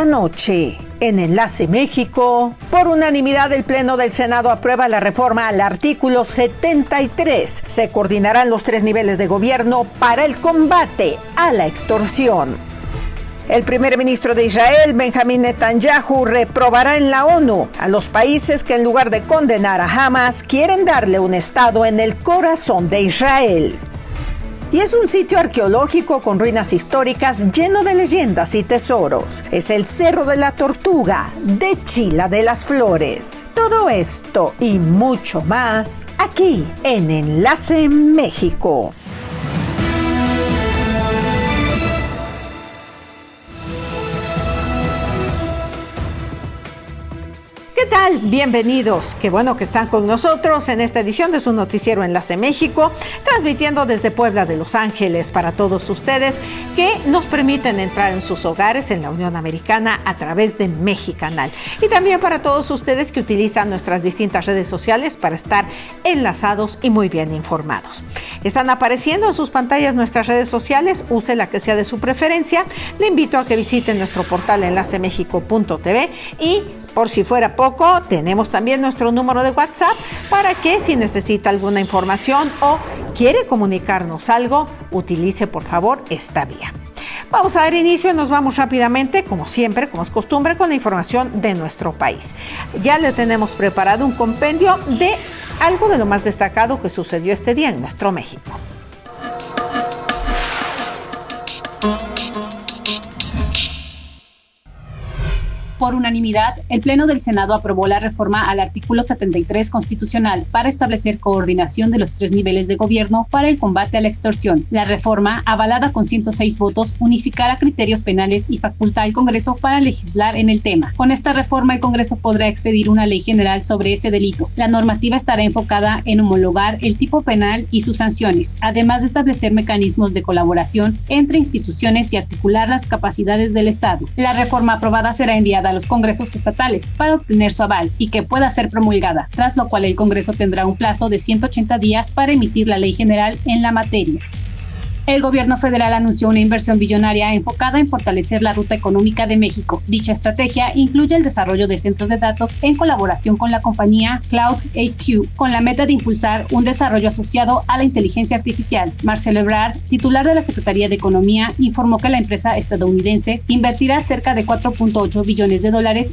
esta noche, en Enlace México, por unanimidad el Pleno del Senado aprueba la reforma al artículo 73. Se coordinarán los 3 niveles de gobierno para el combate a la extorsión. El primer ministro de Israel, Benjamín Netanyahu, reprobará en la ONU a los países que en lugar de condenar a Hamas, quieren darle un estado en el corazón de Israel. Y es un sitio arqueológico con ruinas históricas lleno de leyendas y tesoros. Es el Cerro de la Tortuga de Chila de las Flores. Todo esto y mucho más aquí en Enlace México. ¿Qué tal? Bienvenidos. Qué bueno que están con nosotros en esta edición de su noticiero Enlace México, transmitiendo desde Puebla de Los Ángeles para todos ustedes que nos permiten entrar en sus hogares en la Unión Americana a través de Mexicanal. Y también para todos ustedes que utilizan nuestras distintas redes sociales para estar enlazados y muy bien informados. Están apareciendo en sus pantallas nuestras redes sociales, use la que sea de su preferencia. Le invito a que visiten nuestro portal enlacemexico.tv y por si fuera poco, tenemos también nuestro número de WhatsApp para que si necesita alguna información o quiere comunicarnos algo, utilice por favor esta vía. Vamos a dar inicio y nos vamos rápidamente, como siempre, como es costumbre, con la información de nuestro país. Ya le tenemos preparado un compendio de algo de lo más destacado que sucedió este día en nuestro México. Por unanimidad, el Pleno del Senado aprobó la reforma al artículo 73 constitucional para establecer coordinación de los 3 niveles de gobierno para el combate a la extorsión. La reforma, avalada con 106 votos, unificará criterios penales y faculta al Congreso para legislar en el tema. Con esta reforma, el Congreso podrá expedir una ley general sobre ese delito. La normativa estará enfocada en homologar el tipo penal y sus sanciones, además de establecer mecanismos de colaboración entre instituciones y articular las capacidades del Estado. La reforma aprobada será enviada a los congresos estatales para obtener su aval y que pueda ser promulgada, tras lo cual el Congreso tendrá un plazo de 180 días para emitir la ley general en la materia. El gobierno federal anunció una inversión billonaria enfocada en fortalecer la ruta económica de México. Dicha estrategia incluye el desarrollo de centros de datos en colaboración con la compañía Cloud HQ, con la meta de impulsar un desarrollo asociado a la inteligencia artificial. Marcelo Ebrard, titular de la Secretaría de Economía, informó que la empresa estadounidense invertirá cerca de $4.8 billones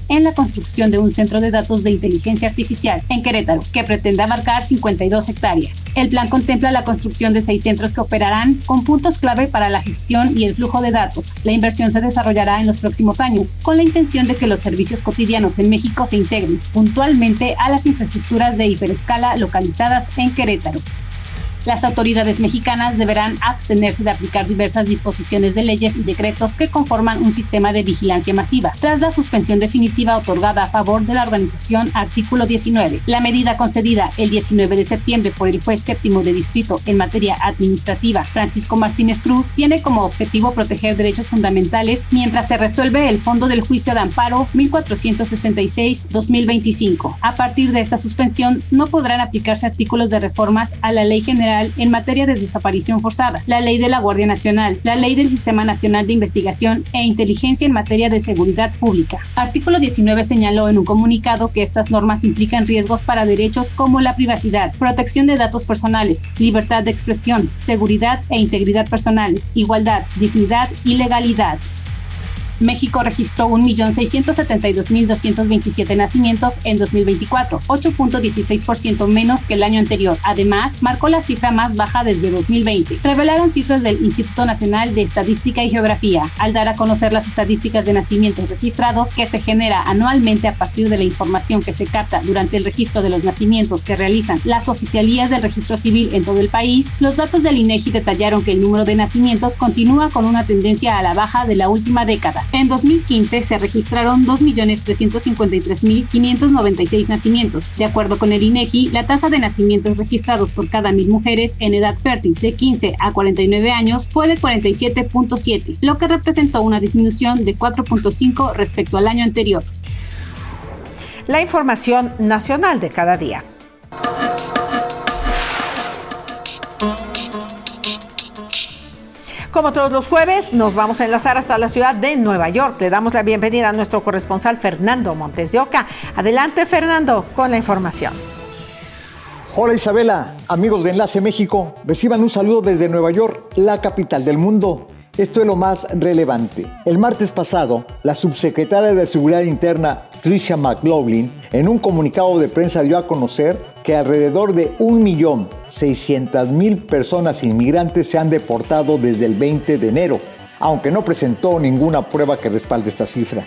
en la construcción de un centro de datos de inteligencia artificial en Querétaro, que pretende abarcar 52 hectáreas. El plan contempla la construcción de 6 centros que operarán con puntos clave para la gestión y el flujo de datos. La inversión se desarrollará en los próximos años, con la intención de que los servicios cotidianos en México se integren puntualmente a las infraestructuras de hiperescala localizadas en Querétaro. Las autoridades mexicanas deberán abstenerse de aplicar diversas disposiciones de leyes y decretos que conforman un sistema de vigilancia masiva, tras la suspensión definitiva otorgada a favor de la organización Artículo 19. La medida concedida el 19 de septiembre por el juez séptimo de distrito en materia administrativa, Francisco Martínez Cruz, tiene como objetivo proteger derechos fundamentales mientras se resuelve el fondo del juicio de amparo 1466-2025. A partir de esta suspensión, no podrán aplicarse artículos de reformas a la Ley General en materia de desaparición forzada, la Ley de la Guardia Nacional, la Ley del Sistema Nacional de Investigación e Inteligencia en materia de seguridad pública. Artículo 19 señaló en un comunicado que estas normas implican riesgos para derechos como la privacidad, protección de datos personales, libertad de expresión, seguridad e integridad personales, igualdad, dignidad y legalidad. México registró 1.672.227 nacimientos en 2024, 8.16% menos que el año anterior. Además, marcó la cifra más baja desde 2020. Revelaron cifras del Instituto Nacional de Estadística y Geografía, al dar a conocer las estadísticas de nacimientos registrados que se genera anualmente a partir de la información que se capta durante el registro de los nacimientos que realizan las oficialías del registro civil en todo el país. Los datos del INEGI detallaron que el número de nacimientos continúa con una tendencia a la baja de la última década. En 2015 se registraron 2.353.596 nacimientos. De acuerdo con el INEGI, la tasa de nacimientos registrados por cada 1.000 mujeres en edad fértil de 15 a 49 años fue de 47.7, lo que representó una disminución de 4.5 respecto al año anterior. La información nacional de cada día. Como todos los jueves, nos vamos a enlazar hasta la ciudad de Nueva York. Le damos la bienvenida a nuestro corresponsal Fernando Montes de Oca. Adelante, Fernando, con la información. Hola Isabela, amigos de Enlace México, reciban un saludo desde Nueva York, la capital del mundo. Esto es lo más relevante. El martes pasado, la subsecretaria de Seguridad Interna, Tricia McLaughlin, en un comunicado de prensa dio a conocer que alrededor de 1.600.000 personas inmigrantes se han deportado desde el 20 de enero, aunque no presentó ninguna prueba que respalde esta cifra.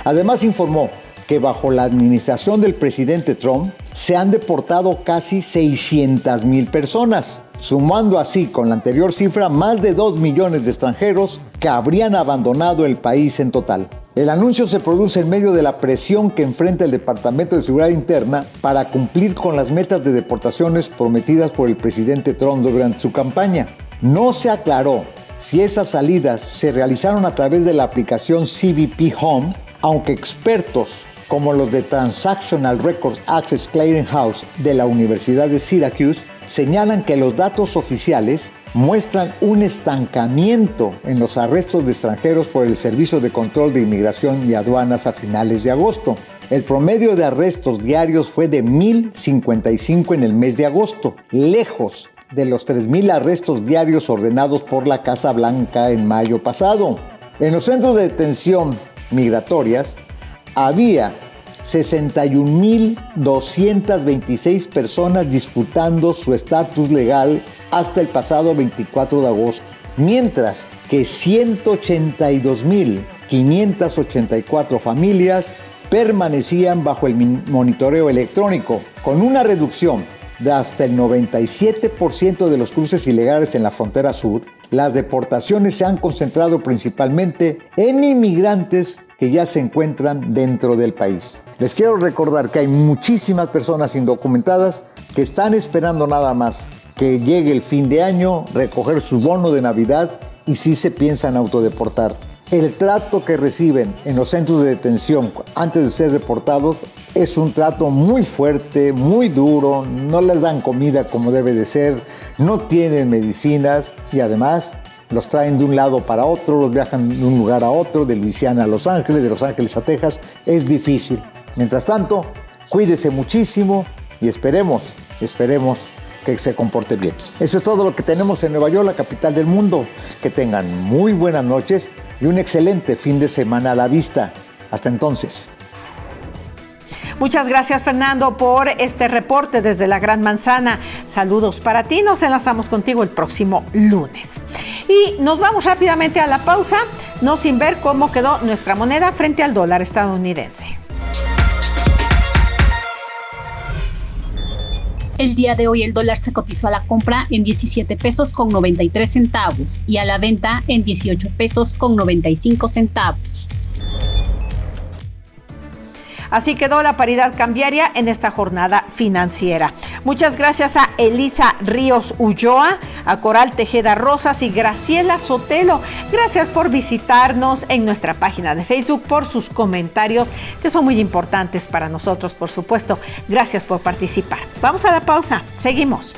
Además informó que bajo la administración del presidente Trump se han deportado casi 600.000 personas, sumando así con la anterior cifra más de 2 millones de extranjeros que habrían abandonado el país en total. El anuncio se produce en medio de la presión que enfrenta el Departamento de Seguridad Interna para cumplir con las metas de deportaciones prometidas por el presidente Trump durante su campaña. No se aclaró si esas salidas se realizaron a través de la aplicación CBP Home, aunque expertos como los de Transactional Records Access Clearinghouse de la Universidad de Syracuse señalan que los datos oficiales muestran un estancamiento en los arrestos de extranjeros por el Servicio de Control de Inmigración y Aduanas a finales de agosto. El promedio de arrestos diarios fue de 1.055 en el mes de agosto, lejos de los 3.000 arrestos diarios ordenados por la Casa Blanca en mayo pasado. En los centros de detención migratorias había 61.226 personas disputando su estatus legal hasta el pasado 24 de agosto, mientras que 182.584 familias permanecían bajo el monitoreo electrónico, con una reducción de hasta el 97% de los cruces ilegales en la frontera sur. Las deportaciones se han concentrado principalmente en inmigrantes que ya se encuentran dentro del país. Les quiero recordar que hay muchísimas personas indocumentadas que están esperando nada más que llegue el fin de año, recoger su bono de Navidad y sí se piensan autodeportar. El trato que reciben en los centros de detención antes de ser deportados es un trato muy fuerte, muy duro, no les dan comida como debe de ser, no tienen medicinas y además los traen de un lado para otro, los viajan de un lugar a otro, de Luisiana a Los Ángeles, de Los Ángeles a Texas. Es difícil. Mientras tanto, cuídese muchísimo y esperemos que se comporte bien. Eso es todo lo que tenemos en Nueva York, la capital del mundo. Que tengan muy buenas noches y un excelente fin de semana a la vista. Hasta entonces. Muchas gracias, Fernando, por este reporte desde la Gran Manzana. Saludos para ti. Nos enlazamos contigo el próximo lunes. Y nos vamos rápidamente a la pausa, no sin ver cómo quedó nuestra moneda frente al dólar estadounidense. El día de hoy el dólar se cotizó a la compra en 17 pesos con 93 centavos y a la venta en 18 pesos con 95 centavos. Así quedó la paridad cambiaria en esta jornada financiera. Muchas gracias a Elisa Ríos Ulloa, a Coral Tejeda Rosas y Graciela Sotelo. Gracias por visitarnos en nuestra página de Facebook, por sus comentarios, que son muy importantes para nosotros, por supuesto. Gracias por participar. Vamos a la pausa. Seguimos.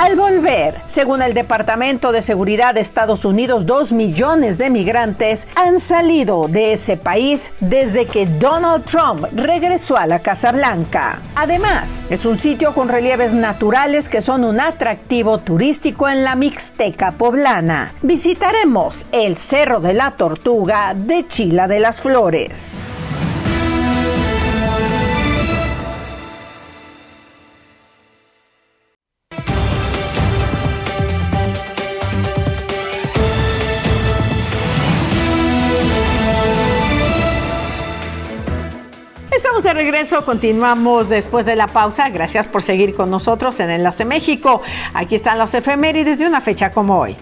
Al volver, según el Departamento de Seguridad de Estados Unidos, 2 millones de migrantes han salido de ese país desde que Donald Trump regresó a la Casa Blanca. Además, es un sitio con relieves naturales que son un atractivo turístico en la Mixteca poblana. Visitaremos el Cerro de la Tortuga de Chila de las Flores. Estamos de regreso, continuamos después de la pausa. Gracias por seguir con nosotros en Enlace México. Aquí están las efemérides de una fecha como hoy.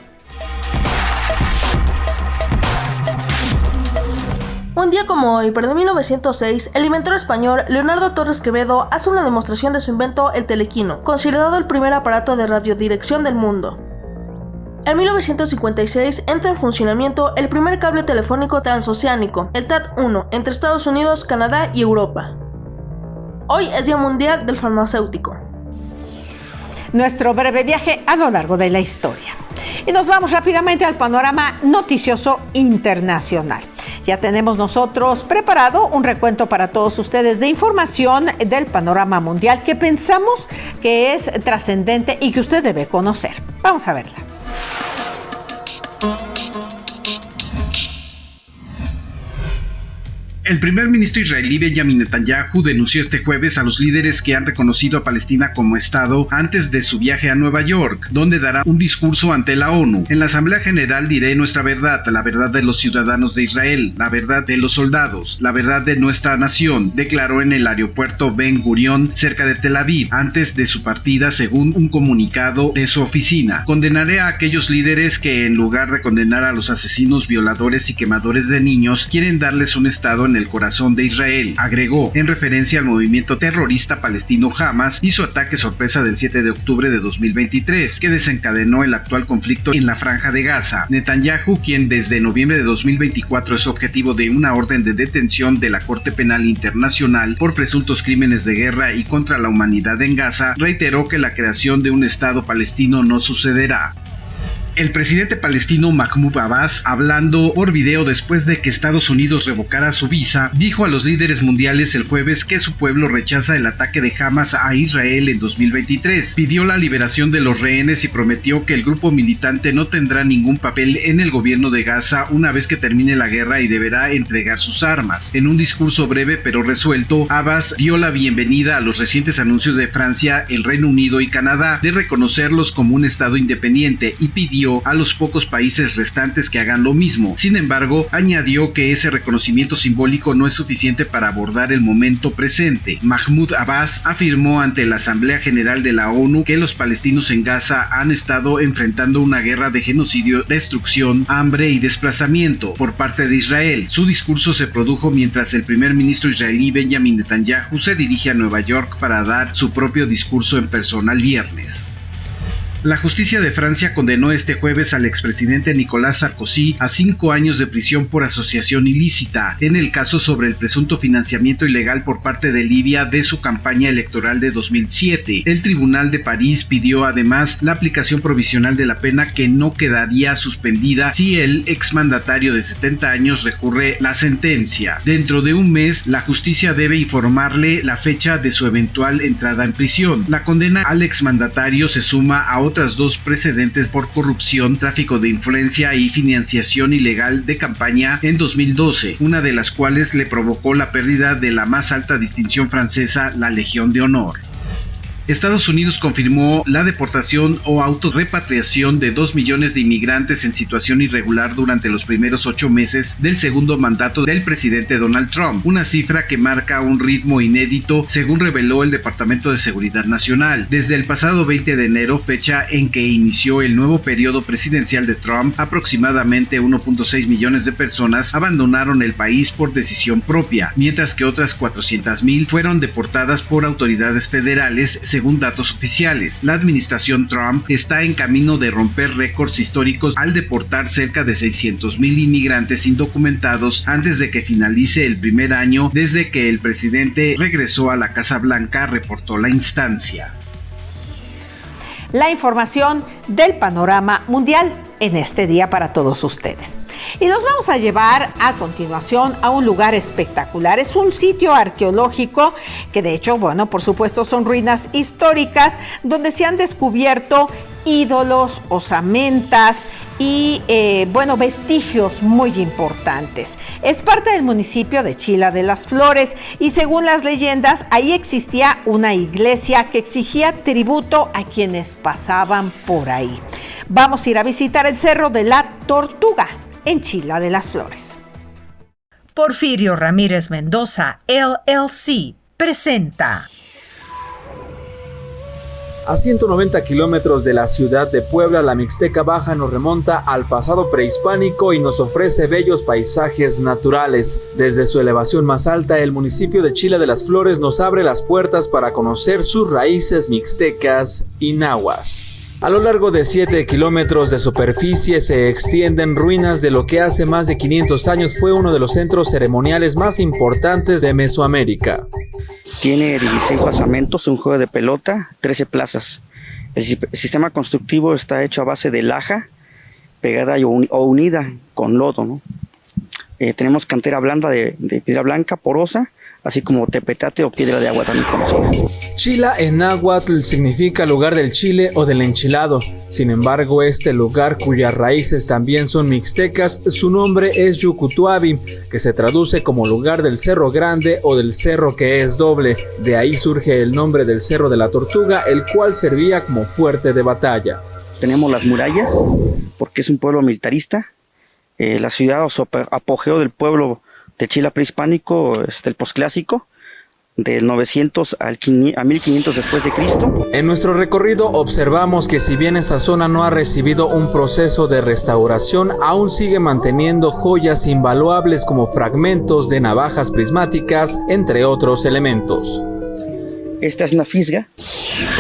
Un día como hoy, pero de 1906, el inventor español Leonardo Torres Quevedo hace una demostración de su invento, el telequino, considerado el primer aparato de radiodirección del mundo. En 1956 entra en funcionamiento el primer cable telefónico transoceánico, el TAT-1, entre Estados Unidos, Canadá y Europa. Hoy es Día Mundial del Farmacéutico. nuestro breve viaje a lo largo de la historia. Y nos vamos rápidamente al panorama noticioso internacional. Ya tenemos nosotros preparado un recuento para todos ustedes de información del panorama mundial que pensamos que es trascendente y que usted debe conocer. Vamos a verla. El primer ministro israelí Benjamin Netanyahu denunció este jueves a los líderes que han reconocido a Palestina como Estado antes de su viaje a Nueva York, donde dará un discurso ante la ONU. En la Asamblea General diré nuestra verdad, la verdad de los ciudadanos de Israel, la verdad de los soldados, la verdad de nuestra nación, declaró en el aeropuerto Ben Gurion, cerca de Tel Aviv, antes de su partida, según un comunicado de su oficina. Condenaré a aquellos líderes que, en lugar de condenar a los asesinos, violadores y quemadores de niños, quieren darles un Estado en el corazón de Israel, agregó, en referencia al movimiento terrorista palestino Hamas y su ataque sorpresa del 7 de octubre de 2023, que desencadenó el actual conflicto en la Franja de Gaza. Netanyahu, quien desde noviembre de 2024 es objetivo de una orden de detención de la Corte Penal Internacional por presuntos crímenes de guerra y contra la humanidad en Gaza, reiteró que la creación de un Estado palestino no sucederá. El presidente palestino Mahmoud Abbas, hablando por video después de que Estados Unidos revocara su visa, dijo a los líderes mundiales el jueves que su pueblo rechaza el ataque de Hamas a Israel en 2023. Pidió la liberación de los rehenes y prometió que el grupo militante no tendrá ningún papel en el gobierno de Gaza una vez que termine la guerra y deberá entregar sus armas. En un discurso breve pero resuelto, Abbas dio la bienvenida a los recientes anuncios de Francia, el Reino Unido y Canadá de reconocerlos como un estado independiente y pidió a los pocos países restantes que hagan lo mismo. Sin embargo, añadió que ese reconocimiento simbólico no es suficiente para abordar el momento presente. Mahmoud Abbas afirmó ante la Asamblea General de la ONU que los palestinos en Gaza han estado enfrentando una guerra de genocidio, destrucción, hambre y desplazamiento por parte de Israel. Su discurso se produjo mientras el primer ministro israelí Benjamin Netanyahu se dirige a Nueva York para dar su propio discurso en persona el viernes. La justicia de Francia condenó este jueves al expresidente Nicolas Sarkozy a 5 años de prisión por asociación ilícita en el caso sobre el presunto financiamiento ilegal por parte de Libia de su campaña electoral de 2007. El Tribunal de París pidió además la aplicación provisional de la pena que no quedaría suspendida si el exmandatario de 70 años recurre la sentencia. Dentro de un mes, la justicia debe informarle la fecha de su eventual entrada en prisión. La condena al exmandatario se suma a otras 2 precedentes por corrupción, tráfico de influencia y financiación ilegal de campaña en 2012, una de las cuales le provocó la pérdida de la más alta distinción francesa, la Legión de Honor. Estados Unidos confirmó la deportación o autorrepatriación de 2 millones de inmigrantes en situación irregular durante los primeros 8 meses del segundo mandato del presidente Donald Trump, una cifra que marca un ritmo inédito según reveló el Departamento de Seguridad Nacional. Desde el pasado 20 de enero, fecha en que inició el nuevo periodo presidencial de Trump, aproximadamente 1.6 millones de personas abandonaron el país por decisión propia, mientras que otras 400,000 fueron deportadas por autoridades federales, según datos oficiales. La administración Trump está en camino de romper récords históricos al deportar cerca de 600,000 inmigrantes indocumentados antes de que finalice el primer año desde que el presidente regresó a la Casa Blanca, reportó la instancia. La información del panorama mundial en este día para todos ustedes. Y nos vamos a llevar a continuación a un lugar espectacular. Es un sitio arqueológico que de hecho, bueno, por supuesto son ruinas históricas donde se han descubierto ídolos, osamentas y vestigios muy importantes. Es parte del municipio de Chila de las Flores y según las leyendas ahí existía una iglesia que exigía tributo a quienes pasaban por ahí. Vamos a ir a visitar el Cerro de la Tortuga en Chila de las Flores. Porfirio Ramírez Mendoza, LLC, presenta. A 190 kilómetros de la ciudad de Puebla, la Mixteca Baja nos remonta al pasado prehispánico y nos ofrece bellos paisajes naturales. Desde su elevación más alta, el municipio de Chila de las Flores nos abre las puertas para conocer sus raíces mixtecas y nahuas. A lo largo de 7 kilómetros de superficie se extienden ruinas de lo que hace más de 500 años fue uno de los centros ceremoniales más importantes de Mesoamérica. Tiene 16 basamentos, un juego de pelota, 13 plazas. El sistema constructivo está hecho a base de laja pegada o unida con lodo, ¿no? Tenemos cantera blanda de piedra blanca porosa, así como tepetate o piedra de agua también conocida. Chila en náhuatl significa lugar del chile o del enchilado. Sin embargo, este lugar, cuyas raíces también son mixtecas, su nombre es Yucutuabi, que se traduce como lugar del cerro grande o del cerro que es doble. De ahí surge el nombre del Cerro de la Tortuga, el cual servía como fuerte de batalla. Tenemos las murallas, porque es un pueblo militarista. La ciudad o apogeo del pueblo de Chila prehispánico es el posclásico, del 900 a 1500 después de Cristo. En nuestro recorrido observamos que si bien esa zona no ha recibido un proceso de restauración, aún sigue manteniendo joyas invaluables como fragmentos de navajas prismáticas, entre otros elementos. Esta es una fisga,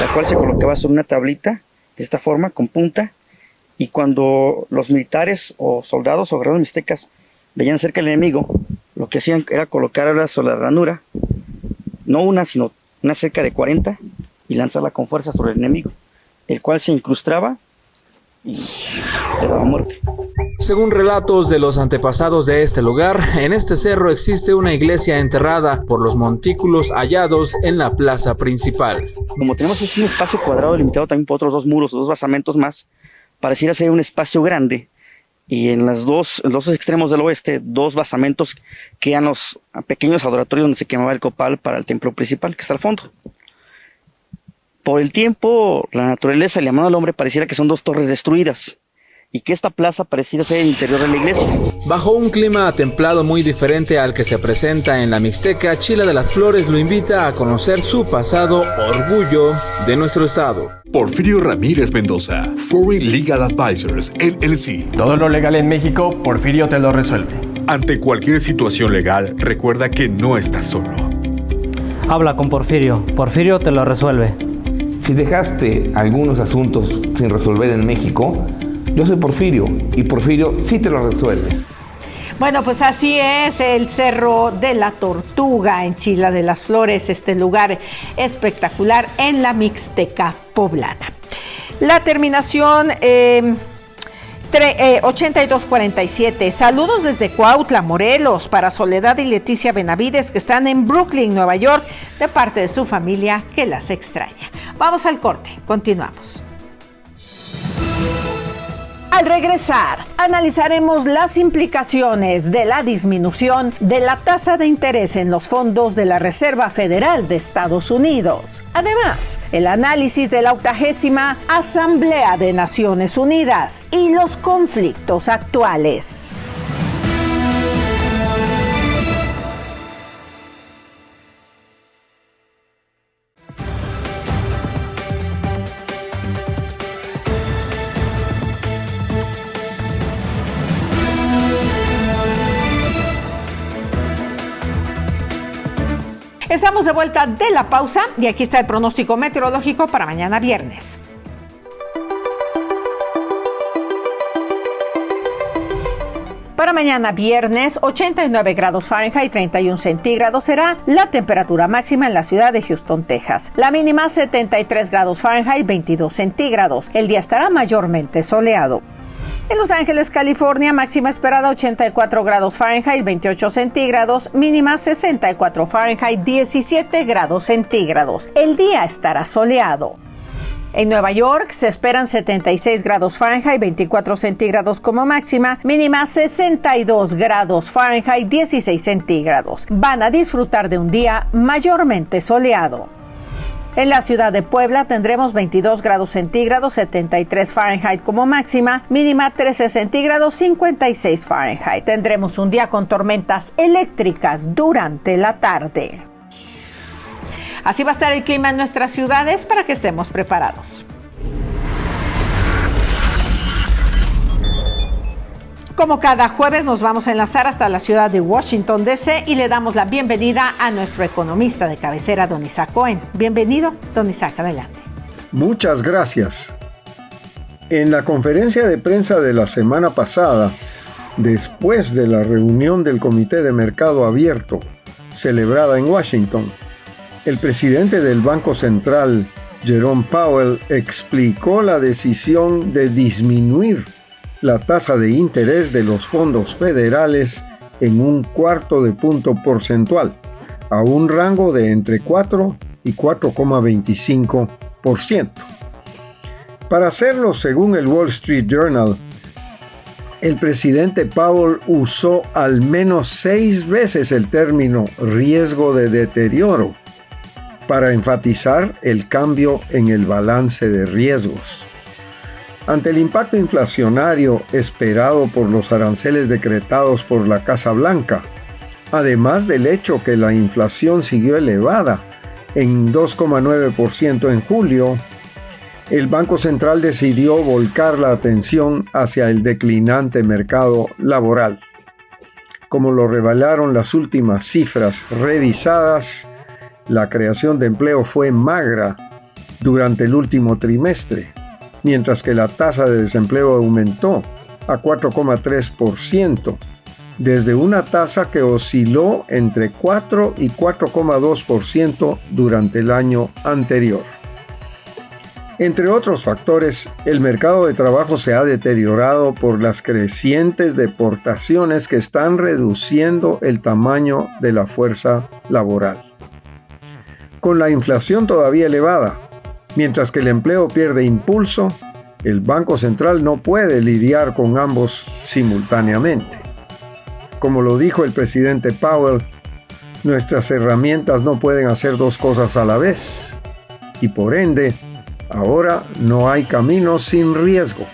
la cual se colocaba sobre una tablita de esta forma, con punta, y cuando los militares o soldados o guerreros mixtecas veían cerca al enemigo, lo que hacían era colocarla sobre la ranura, no una, sino una cerca de 40, y lanzarla con fuerza sobre el enemigo, el cual se incrustaba y le daba muerte. Según relatos de los antepasados de este lugar, en este cerro existe una iglesia enterrada por los montículos hallados en la plaza principal. Como tenemos un espacio cuadrado limitado también por otros 2 muros o 2 basamentos más, pareciera ser un espacio grande, y en los dos extremos del oeste, 2 basamentos que eran los pequeños adoratorios donde se quemaba el copal para el templo principal, que está al fondo. Por el tiempo, la naturaleza y la mano del hombre pareciera que son 2 torres destruidas, y que esta plaza pareciera ser el interior de la iglesia. Bajo un clima templado muy diferente al que se presenta en la Mixteca, Chila de las Flores lo invita a conocer su pasado, orgullo de nuestro estado. Porfirio Ramírez Mendoza, Foreign Legal Advisors, LLC. Todo lo legal en México, Porfirio te lo resuelve. Ante cualquier situación legal, recuerda que no estás solo. Habla con Porfirio. Porfirio te lo resuelve. Si dejaste algunos asuntos sin resolver en México, yo soy Porfirio y Porfirio sí te lo resuelve. Bueno, pues así es el Cerro de la Tortuga en Chila de las Flores, este lugar espectacular en la Mixteca poblana. La terminación 8247. Saludos desde Cuautla, Morelos, para Soledad y Leticia Benavides, que están en Brooklyn, Nueva York, de parte de su familia que las extraña. Vamos al corte, continuamos. Al regresar, analizaremos las implicaciones de la disminución de la tasa de interés en los fondos de la Reserva Federal de Estados Unidos. Además, el análisis de la 80ª Asamblea de Naciones Unidas y los conflictos actuales. Estamos de vuelta de la pausa y aquí está el pronóstico meteorológico para mañana viernes. Para mañana viernes, 89 grados Fahrenheit, 31 centígrados será la temperatura máxima en la ciudad de Houston, Texas. La mínima 73 grados Fahrenheit, 22 centígrados. El día estará mayormente soleado. En Los Ángeles, California, máxima esperada 84 grados Fahrenheit, 28 centígrados, mínima 64 Fahrenheit, 17 grados centígrados. El día estará soleado. En Nueva York se esperan 76 grados Fahrenheit, 24 centígrados como máxima, mínima 62 grados Fahrenheit, 16 centígrados. Van a disfrutar de un día mayormente soleado. En la ciudad de Puebla tendremos 22 grados centígrados, 73 Fahrenheit como máxima, mínima 13 centígrados, 56 Fahrenheit. Tendremos un día con tormentas eléctricas durante la tarde. Así va a estar el clima en nuestras ciudades para que estemos preparados. Como cada jueves nos vamos a enlazar hasta la ciudad de Washington, D.C. y le damos la bienvenida a nuestro economista de cabecera, don Isaac Cohen. Bienvenido, don Isaac, adelante. Muchas gracias. En la conferencia de prensa de la semana pasada, después de la reunión del Comité de Mercado Abierto, celebrada en Washington, el presidente del Banco Central, Jerome Powell, explicó la decisión de disminuir la tasa de interés de los fondos federales en 1/4 punto porcentual, a un rango de entre 4 y 4,25%. Para hacerlo, según el Wall Street Journal, el presidente Powell usó al menos 6 veces el término riesgo de deterioro para enfatizar el cambio en el balance de riesgos. Ante el impacto inflacionario esperado por los aranceles decretados por la Casa Blanca, además del hecho que la inflación siguió elevada en 2,9% en julio, el Banco Central decidió volcar la atención hacia el declinante mercado laboral. Como lo revelaron las últimas cifras revisadas, la creación de empleo fue magra durante el último trimestre, mientras que la tasa de desempleo aumentó a 4,3%, desde una tasa que osciló entre 4 y 4,2% durante el año anterior. Entre otros factores, el mercado de trabajo se ha deteriorado por las crecientes deportaciones que están reduciendo el tamaño de la fuerza laboral. Con la inflación todavía elevada, mientras que el empleo pierde impulso, el Banco Central no puede lidiar con ambos simultáneamente. Como lo dijo el presidente Powell, nuestras herramientas no pueden hacer dos cosas a la vez, y por ende, ahora no hay camino sin riesgo.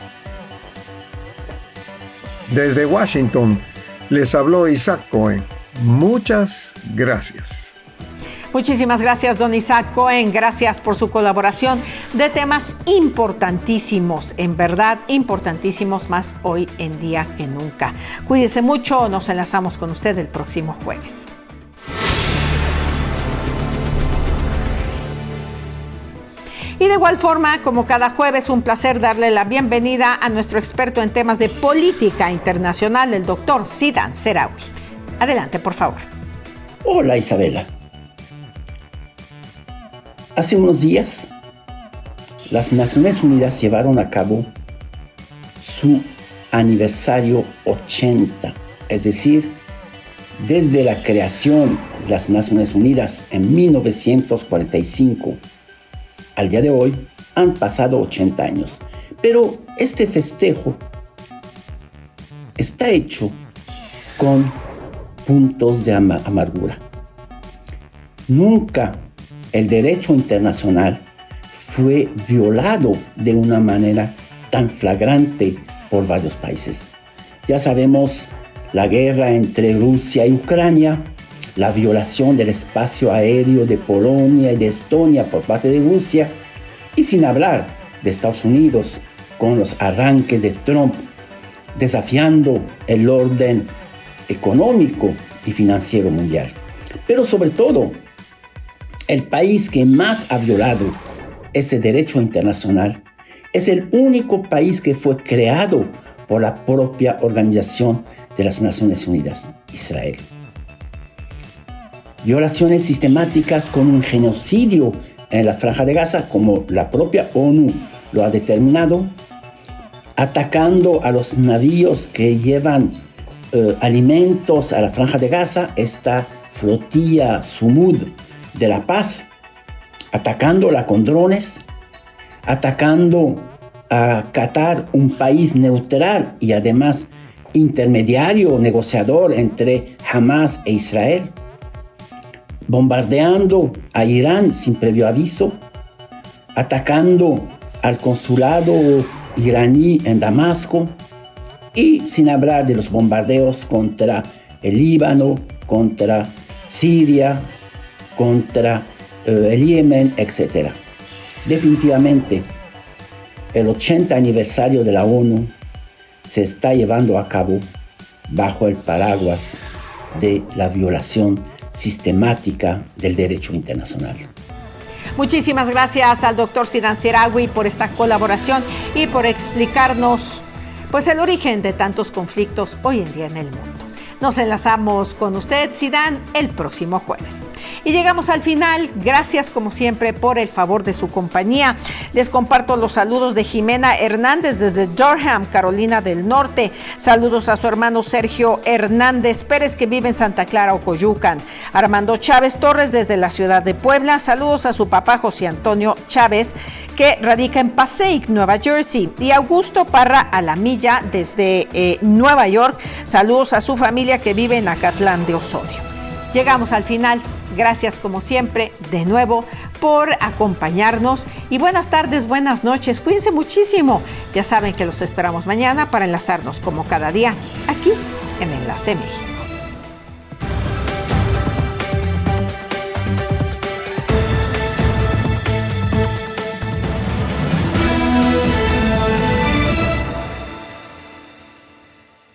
Desde Washington, les habló Isaac Cohen. Muchas gracias. Muchísimas gracias, don Isaac Cohen. Gracias por su colaboración de temas importantísimos, en verdad importantísimos, más hoy en día que nunca. Cuídese mucho, nos enlazamos con usted el próximo jueves. Y de igual forma, como cada jueves, un placer darle la bienvenida a nuestro experto en temas de política internacional, el doctor Sidan Seraoui. Adelante, por favor. Hola, Isabela. Hace unos días, las Naciones Unidas llevaron a cabo su aniversario 80, es decir, desde la creación de las Naciones Unidas en 1945 al día de hoy, han pasado 80 años. Pero este festejo está hecho con puntos de amargura. Nunca el derecho internacional fue violado de una manera tan flagrante por varios países. Ya sabemos la guerra entre Rusia y Ucrania, la violación del espacio aéreo de Polonia y de Estonia por parte de Rusia, y sin hablar de Estados Unidos con los arranques de Trump, desafiando el orden económico y financiero mundial. Pero sobre todo, el país que más ha violado ese derecho internacional es el único país que fue creado por la propia Organización de las Naciones Unidas, Israel. Violaciones sistemáticas con un genocidio en la Franja de Gaza, como la propia ONU lo ha determinado, atacando a los navíos que llevan alimentos a la Franja de Gaza, esta flotilla Sumud de la Paz, atacándola con drones, atacando a Qatar, un país neutral y además intermediario, negociador entre Hamas e Israel, bombardeando a Irán sin previo aviso, atacando al consulado iraní en Damasco, y sin hablar de los bombardeos contra el Líbano, contra Siria, contra el Yemen, etc. Definitivamente, el 80 aniversario de la ONU se está llevando a cabo bajo el paraguas de la violación sistemática del derecho internacional. Muchísimas gracias al doctor Sidan Seraoui por esta colaboración y por explicarnos pues el origen de tantos conflictos hoy en día en el mundo. Nos enlazamos con usted, Zidane, el próximo jueves. Y llegamos al final. Gracias, como siempre, por el favor de su compañía. Les comparto los saludos de Jimena Hernández desde Durham, Carolina del Norte. Saludos a su hermano Sergio Hernández Pérez, que vive en Santa Clara, Ocoyucan. Armando Chávez Torres desde la ciudad de Puebla. Saludos a su papá José Antonio Chávez, que radica en Passaic, Nueva Jersey. Y Augusto Parra Alamilla desde Nueva York. Saludos a su familia que vive en Acatlán de Osorio. Llegamos al final. Gracias, como siempre, de nuevo por acompañarnos. Y buenas tardes, buenas noches. Cuídense muchísimo. Ya saben que los esperamos mañana para enlazarnos como cada día aquí en Enlace México.